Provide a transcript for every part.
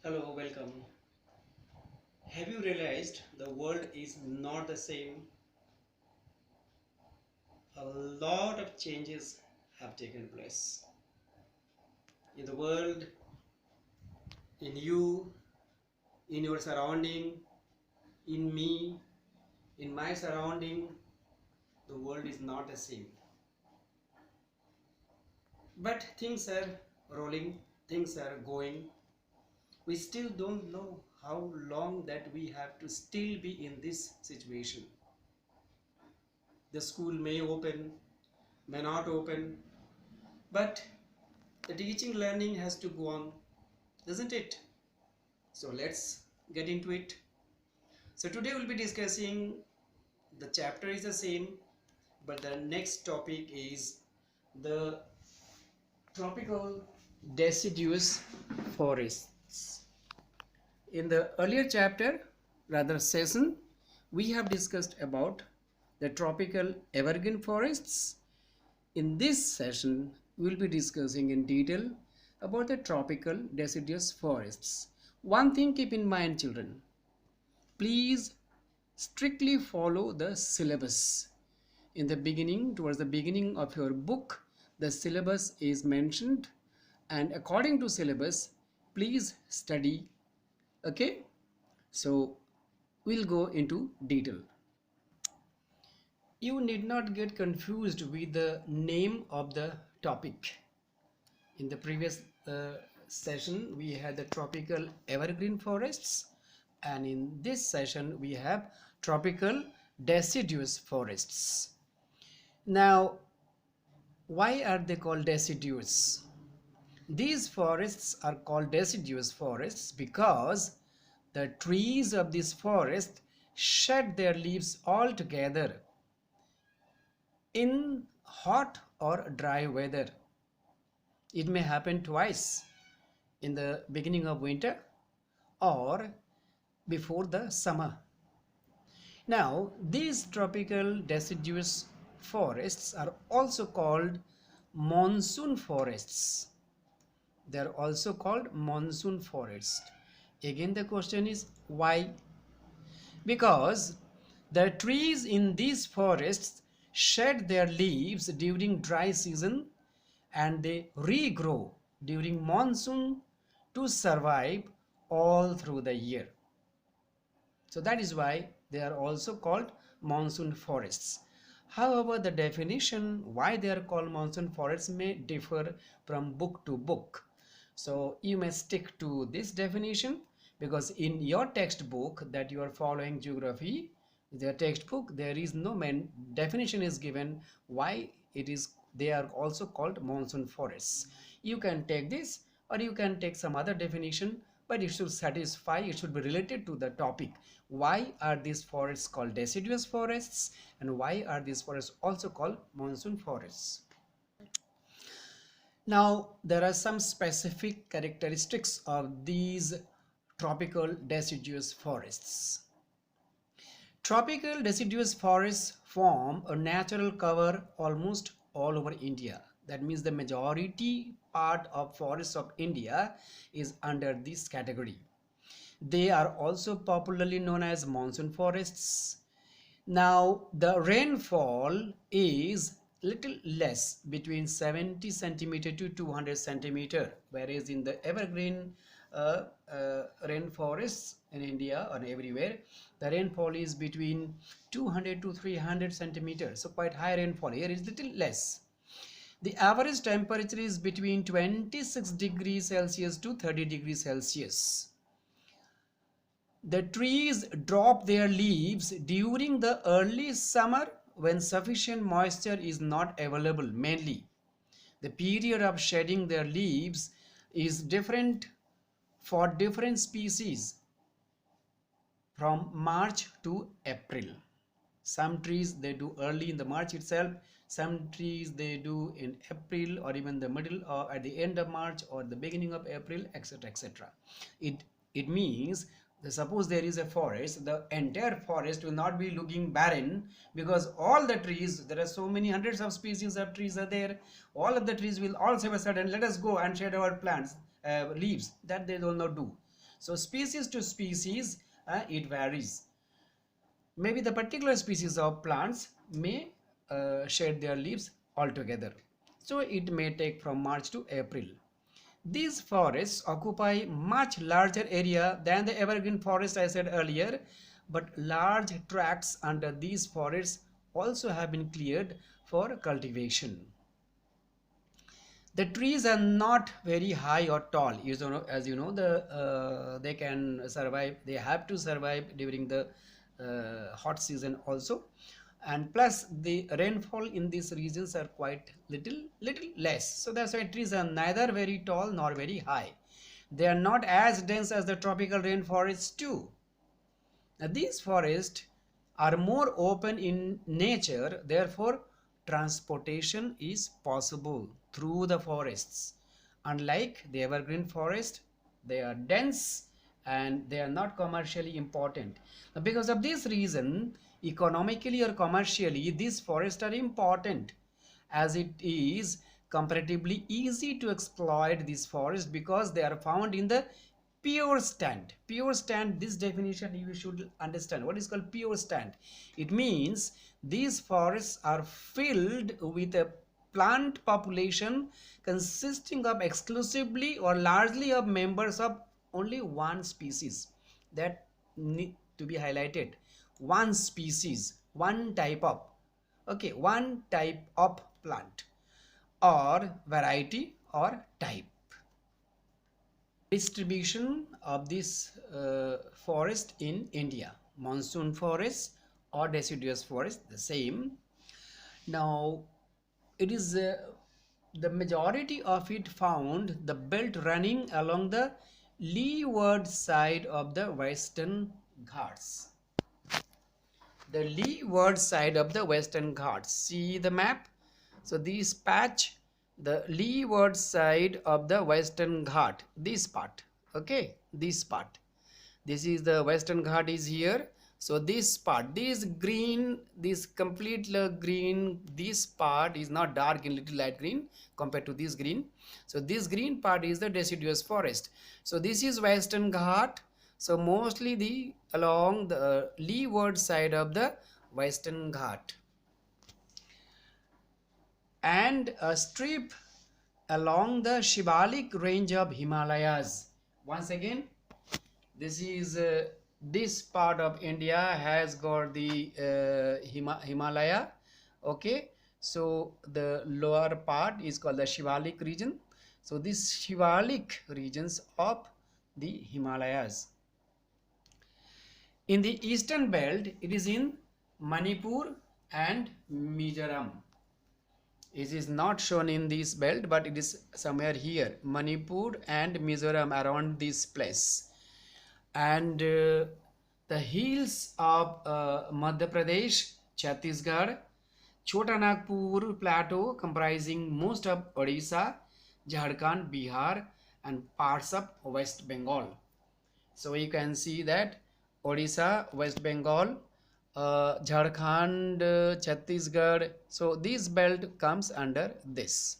Hello, welcome. Have you realized the world is not the same? A lot of changes have taken place in the world, in you, in your surrounding, in me, in my surrounding. The world is not the same. But things are rolling, things are going. We still don't know how long that we have to still be in this situation. The school may open, may not open, but the teaching learning has to go on, isn't it? So let's get into it. So today we'll be discussing, the chapter is the same, but the next topic is the tropical deciduous forests. In the earlier chapter, rather session, we have discussed about the tropical evergreen forests. In this session, we will be discussing in detail about the tropical deciduous forests. One thing keep in mind, children, please strictly follow the syllabus. In the beginning, towards the beginning of your book, the syllabus is mentioned, and according to syllabus, please study. Okay, so we'll go into detail. You need not get confused with the name of the topic. In the previous session, we had the tropical evergreen forests, and in this session, we have tropical deciduous forests. Now, why are they called deciduous? These forests are called deciduous forests because the trees of this forest shed their leaves altogether in hot or dry weather. It may happen twice, in the beginning of winter or before the summer. Now, these tropical deciduous forests are also called monsoon forests. They are also called monsoon forests. Again, the question is why? Because the trees in these forests shed their leaves during dry season and they regrow during monsoon to survive all through the year. So that is why they are also called monsoon forests. However, the definition why they are called monsoon forests may differ from book to book. So you may stick to this definition, because in your textbook that you are following geography, the textbook, there is no definition is given why it is they are also called monsoon forests. You can take this or you can take some other definition, but it should satisfy, it should be related to the topic. Why are these forests called deciduous forests, and why are these forests also called monsoon forests? Now, there are some specific characteristics of these tropical deciduous forests. Tropical deciduous forests form a natural cover almost all over India. That means the majority part of forests of India is under this category. They are also popularly known as monsoon forests. Now, the rainfall is little less, between 70 centimeter to 200 centimeter, whereas in the evergreen rainforests in India or everywhere, the rainfall is between 200 to 300 centimeters. So quite high rainfall. Here is little less. The average temperature is between 26 degrees Celsius to 30 degrees Celsius. The trees drop their leaves during the early summer when sufficient moisture is not available. Mainly, the period of shedding their leaves is different for different species, from March to April. Some trees they do early in the March itself, some trees they do in April or even the middle or at the end of March or the beginning of April, etc, etc. It means that suppose there is a forest, the entire forest will not be looking barren, because all the trees, there are so many hundreds of species of trees are there, all of the trees will all of a sudden let us go and shed our plants leaves. That they will not do. So species to species, it varies. Maybe the particular species of plants may shed their leaves altogether. So it may take from March to April. These forests occupy much larger area than the evergreen forest I said earlier, but large tracts under these forests also have been cleared for cultivation. The trees are not very high or tall. As you know, they can survive. They have to survive during the hot season also, and plus the rainfall in these regions are quite little less. So that's why trees are neither very tall nor very high. They are not as dense as the tropical rainforests too. Now, these forests are more open in nature, therefore, transportation is possible through the forests. Unlike the evergreen forest, they are dense and they are not commercially important. Now, because of this reason, economically or commercially, these forests are important, as it is comparatively easy to exploit these forests because they are found in the pure stand. Pure stand, this definition you should understand. What is called pure stand? It means these forests are filled with a plant population consisting of exclusively or largely of members of only one species. That need to be highlighted. One species, one type of, okay, one type of plant or variety or type. Distribution of this forest in India: monsoon forest or deciduous forest, the same. Now it is the majority of it found the belt running along the leeward side of the Western Ghats. The leeward side of the Western Ghats. See the map? So this patch, the leeward side of the Western Ghat, this part, okay, this part. This is the Western Ghat is here. So this part, this green, this complete green, this part is not dark in little light green compared to this green. So this green part is the deciduous forest. So this is Western Ghat. So mostly the along the leeward side of the Western Ghat, and a strip along the Shivalik range of Himalayas. Once again, this is this part of India has got the Himalaya. Okay, so the lower part is called the Shivalik region. So this Shivalik regions of the Himalayas. In the eastern belt, it is in Manipur and Mizoram. It is not shown in this belt, but it is somewhere here, Manipur and Mizoram, around this place. And the hills of Madhya Pradesh, Chhattisgarh, Chota Nagpur plateau comprising most of Odisha, Jharkhand, Bihar and parts of West Bengal. So you can see that Odisha, West Bengal, Jharkhand, Chhattisgarh. So this belt comes under this.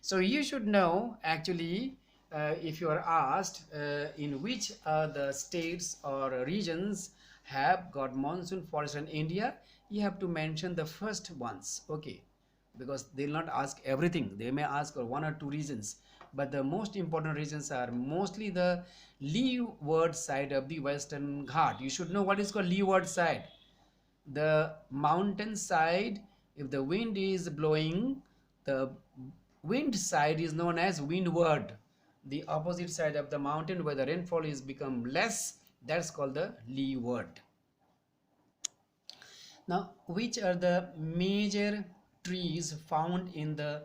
So you should know actually, if you are asked in which the states or regions have got monsoon forest in India, you have to mention the first ones, okay, because they will not ask everything. They may ask one or two regions, but the most important regions are mostly the leeward side of the Western Ghat. You should know what is called leeward side. The mountain side, if the wind is blowing, the wind side is known as windward. The opposite side of the mountain where the rainfall is become less, that's called the leeward. Now, which are the major trees found in the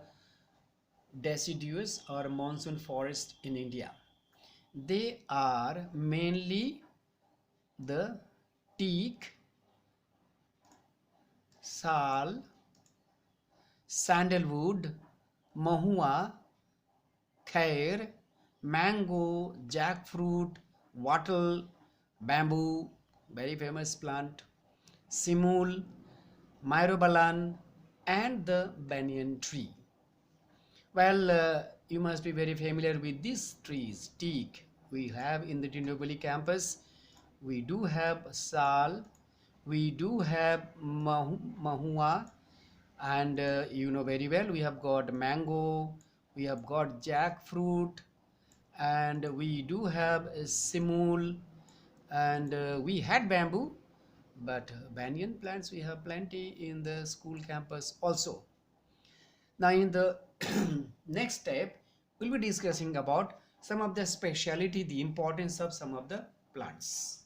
deciduous or monsoon forest in India? They are mainly the teak, sal, sandalwood, mahua, khair, mango, jackfruit, wattle, bamboo, very famous plant, simul, myrobalan and the banyan tree. Well, you must be very familiar with these trees: teak, we have in the Tindorbali campus. We do have sal, we do have mahua, and you know very well we have got mango, we have got jackfruit, and we do have simul, and we had bamboo, but banyan plants we have plenty in the school campus also. Now in the next step, we'll be discussing about some of the speciality, the importance of some of the plants.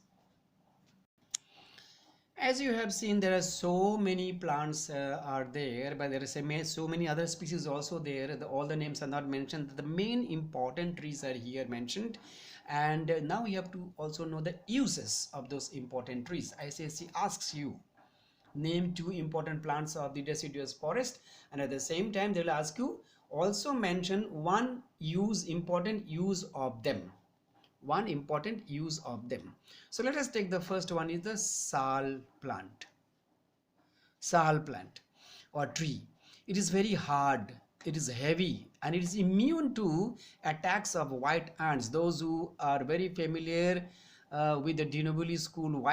As you have seen, there are so many plants are there, but there is so many other species also there. All the names are not mentioned. The main important trees are here mentioned, and now you have to also know the uses of those important trees. ICSE asks you, name 2 important plants of the deciduous forest, and at the same time they will ask you also mention important use of them. So let us take the first one, is the sal plant. Sal plant or tree. It is very hard, it is heavy, and it is immune to attacks of white ants. Those who are very familiar with the Dinobuli school,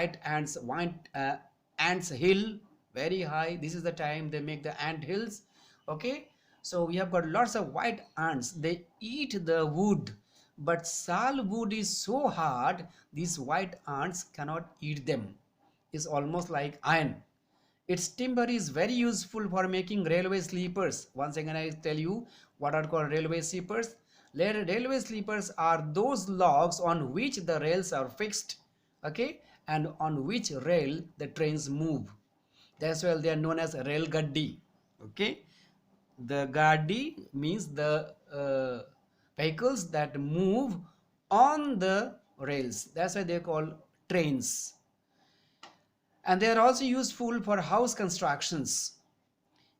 ants hill, very high. This is the time they make the ant hills. Okay, so we have got lots of white ants. They eat the wood, but sal wood is so hard, these white ants cannot eat them. It's almost like iron. Its timber is very useful for making railway sleepers. Once again I tell you what are called railway sleepers. Railway sleepers are those logs on which the rails are fixed, okay, and on which rail the trains move. That's why they are known as rail gaddi. Okay, the gaddi means the vehicles that move on the rails. That's why they are called trains. And they are also useful for house constructions.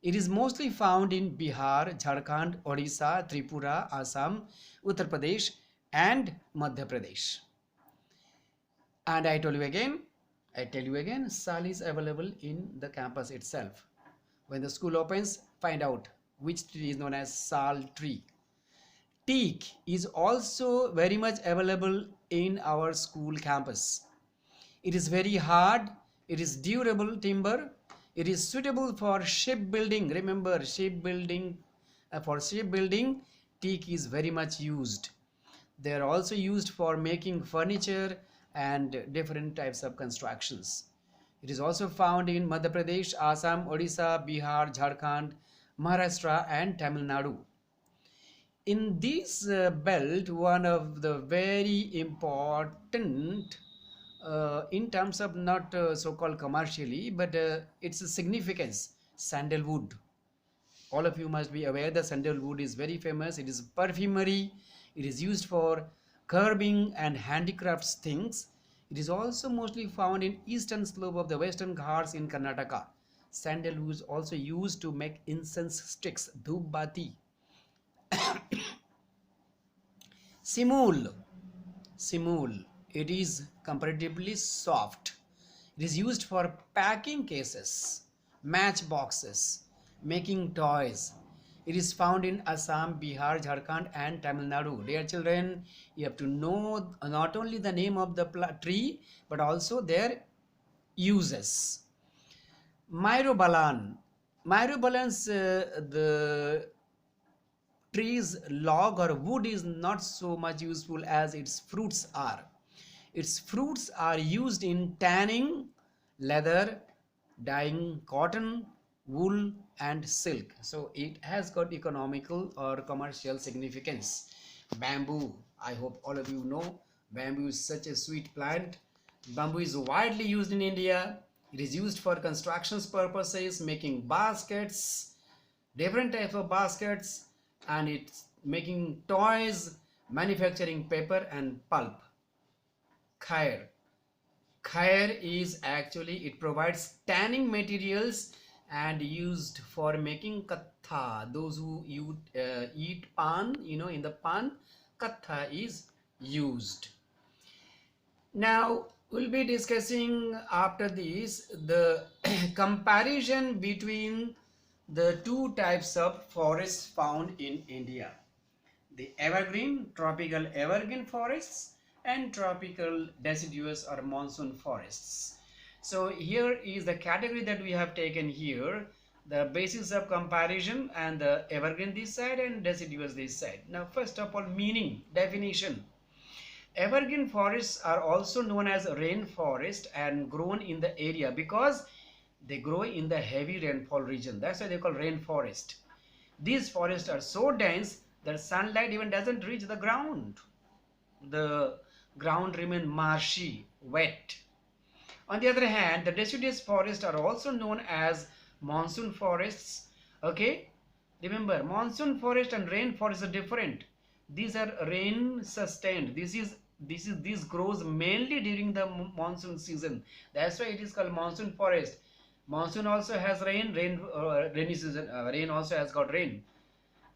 It is mostly found in Bihar, Jharkhand, Odisha, Tripura, Assam, Uttar Pradesh, and Madhya Pradesh. And I tell you again, sal is available in the campus itself. When the school opens, find out which tree is known as sal tree. Teak is also very much available in our school campus. It is very hard, it is durable timber, it is suitable for shipbuilding. Remember, for shipbuilding, teak is very much used. They are also used for making furniture and different types of constructions. It is also found in Madhya Pradesh, Assam, Odisha, Bihar, Jharkhand, Maharashtra, and Tamil Nadu. In this belt, one of the very important in terms of not so-called commercially, but its significance, sandalwood. All of you must be aware that sandalwood is very famous. It is perfumery. It is used for curbing and handicrafts things. It is also mostly found in eastern slope of the Western Ghats in Karnataka. Sandalwood is also used to make incense sticks, dhoop bati. Simul. It is comparatively soft. It is used for packing cases, match boxes, making toys. It is found in Assam, Bihar, Jharkhand, and Tamil Nadu. Dear children, you have to know not only the name of the tree, but also their uses. Myrobalan. The tree's log or wood is not so much useful as its fruits are. Its fruits are used in tanning leather, dyeing cotton, wool, and silk. So it has got economical or commercial significance. Bamboo, I hope all of you know, bamboo is such a sweet plant. Bamboo is widely used in India. It is used for construction purposes, making baskets, different types of baskets, and it's making toys, manufacturing paper and pulp. Khair is actually, it provides tanning materials and used for making katha. Those who eat pan, in the pan, katha is used. Now we'll be discussing after this the comparison between the 2 types of forests found in India. The tropical evergreen forests, and tropical deciduous or monsoon forests. So here is the category that we have taken here, the basis of comparison, and the evergreen this side and deciduous this side. Now first of all, meaning, definition. Evergreen forests are also known as rainforest and grown in the area because they grow in the heavy rainfall region. That's why they call rainforest. These forests are so dense that sunlight even doesn't reach the ground. The ground remains marshy, wet. On the other hand, the deciduous forests are also known as monsoon forests. Okay, remember, monsoon forest and rain forest are different. These are rain sustained. This grows mainly during the monsoon season. That's why it is called monsoon forest. Monsoon also has rainy season. Rain also has got rain.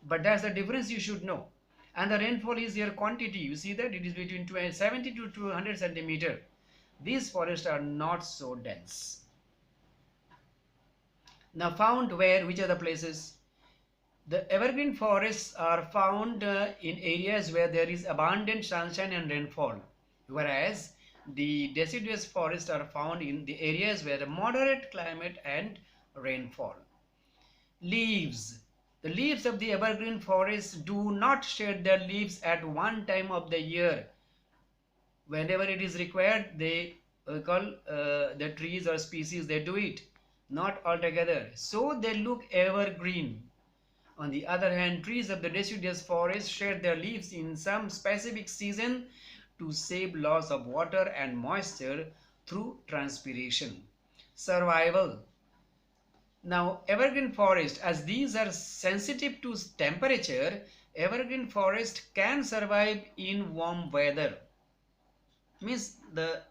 But that's the difference you should know. And the rainfall is your quantity. You see that it is between 70 to 200 centimeter. These forests are not so dense. Now found where, which are the places? The evergreen forests are found in areas where there is abundant sunshine and rainfall, whereas the deciduous forests are found in the areas where the moderate climate and rainfall. Leaves. The leaves of the evergreen forest do not shed their leaves at one time of the year. Whenever it is required, they call the trees or species, they do it, not altogether. So they look evergreen. On the other hand, trees of the deciduous forest shed their leaves in some specific season to save loss of water and moisture through transpiration. Survival. Now, evergreen forest, as these are sensitive to temperature, evergreen forest can survive in warm weather. Means the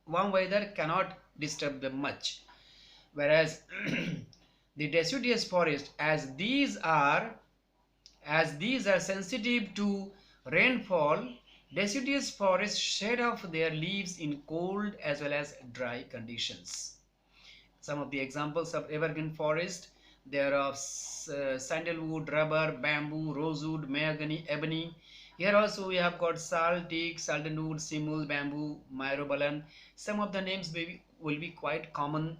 warm weather cannot disturb them much. Whereas the deciduous forest, as these are sensitive to rainfall, deciduous forests shed off their leaves in cold as well as dry conditions. Some of the examples of evergreen forest, there are sandalwood, rubber, bamboo, rosewood, mahogany, ebony. Here also we have got sal, teak, sandalwood, simul, bamboo, myrobalan. Some of the names will be quite common.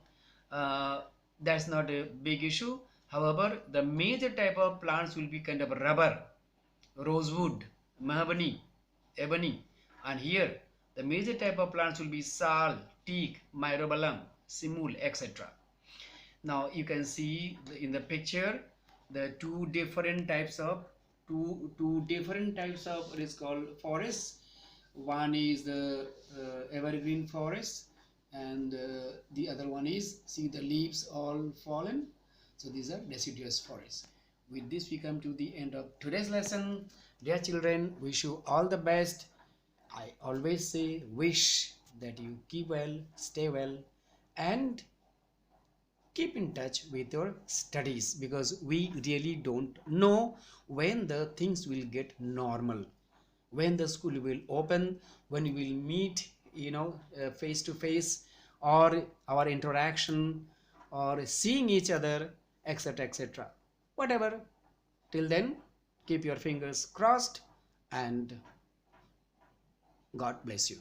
That's not a big issue. However, the major type of plants will be kind of rubber, rosewood, mahogany, ebony, and here the major type of plants will be sal, teak, myrobalan, simul, etc. Now you can see in the picture the two different types of what is called forests. One is the evergreen forest, and the other one is, see, the leaves all fallen. So these are deciduous forests. With this we come to the end of today's lesson. Dear children, wish you all the best. I always say, wish that you keep well, stay well, and keep in touch with your studies, because we really don't know when the things will get normal, when the school will open, when we will meet, face to face, or our interaction, or seeing each other, etc., etc. Whatever. Till then, keep your fingers crossed, and God bless you.